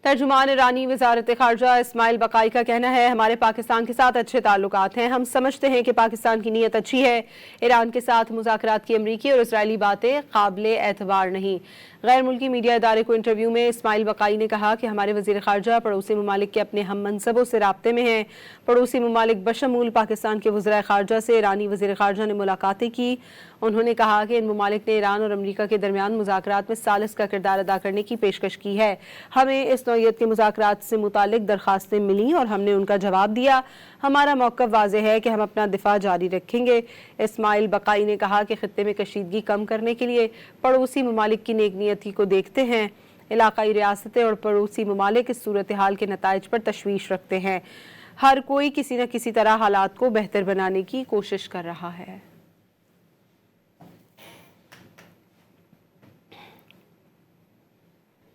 ترجمان ایرانی وزارت خارجہ اسماعیل بقائی کا کہنا ہے ہمارے پاکستان کے ساتھ اچھے تعلقات ہیں، ہم سمجھتے ہیں کہ پاکستان کی نیت اچھی ہے، ایران کے ساتھ مذاکرات کی امریکی اور اسرائیلی باتیں قابل اعتبار نہیں۔ غیر ملکی میڈیا ادارے کو انٹرویو میں اسماعیل بقائی نے کہا کہ ہمارے وزیر خارجہ پڑوسی ممالک کے اپنے ہم منصبوں سے رابطے میں ہیں۔ پڑوسی ممالک بشمول پاکستان کے وزرائے خارجہ سے ایرانی وزیر خارجہ نے ملاقاتیں کی۔ انہوں نے کہا کہ ان ممالک نے ایران اور امریکہ کے درمیان مذاکرات میں ثالث کا کردار ادا کرنے کی پیشکش کی ہے۔ ہمیں اس نوعیت کے مذاکرات سے متعلق درخواستیں ملیں اور ہم نے ان کا جواب دیا۔ ہمارا موقف واضح ہے کہ ہم اپنا دفاع جاری رکھیں گے۔ اسماعیل بقائی نے کہا کہ خطے میں کشیدگی کم کرنے کے لیے پڑوسی ممالک کی نیک نیتی کو دیکھتے ہیں۔ علاقائی ریاستیں اور پڑوسی ممالک اس صورتحال کے نتائج پر تشویش رکھتے ہیں۔ ہر کوئی کسی نہ کسی طرح حالات کو بہتر بنانے کی کوشش کر رہا ہے۔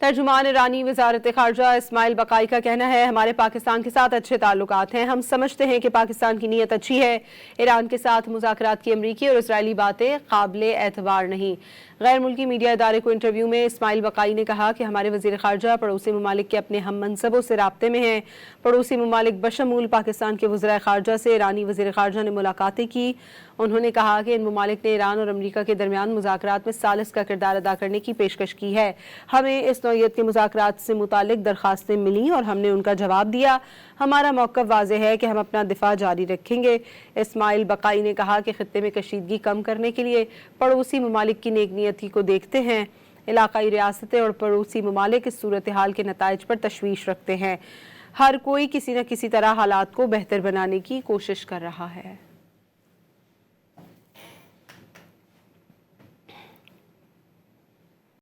ترجمان ایرانی وزارت خارجہ اسماعیل بقائی کا کہنا ہے ہمارے پاکستان کے ساتھ اچھے تعلقات ہیں، ہم سمجھتے ہیں کہ پاکستان کی نیت اچھی ہے، ایران کے ساتھ مذاکرات کی امریکی اور اسرائیلی باتیں قابل اعتبار نہیں۔ غیر ملکی میڈیا ادارے کو انٹرویو میں اسماعیل بقائی نے کہا کہ ہمارے وزیر خارجہ پڑوسی ممالک کے اپنے ہم منصبوں سے رابطے میں ہیں۔ پڑوسی ممالک بشمول پاکستان کے وزرائے خارجہ سے ایرانی وزیر خارجہ نے ملاقاتیں کی۔ انہوں نے کہا کہ ان ممالک نے ایران اور امریکہ کے درمیان مذاکرات میں ثالث کا کردار ادا کرنے کی پیشکش کی ہے۔ ہمیں اس نوعیت کے مذاکرات سے متعلق درخواستیں ملیں اور ہم نے ان کا جواب دیا۔ ہمارا موقف واضح ہے کہ ہم اپنا دفاع جاری رکھیں گے۔ اسماعیل بقائی نے کہا کہ خطے میں کشیدگی کم کرنے کے لیے پڑوسی ممالک کی نیک نیتی کو دیکھتے ہیں۔ علاقائی ریاستیں اور پڑوسی ممالک اس صورتحال کے نتائج پر تشویش رکھتے ہیں۔ ہر کوئی کسی نہ کسی طرح حالات کو بہتر بنانے کی کوشش کر رہا ہے۔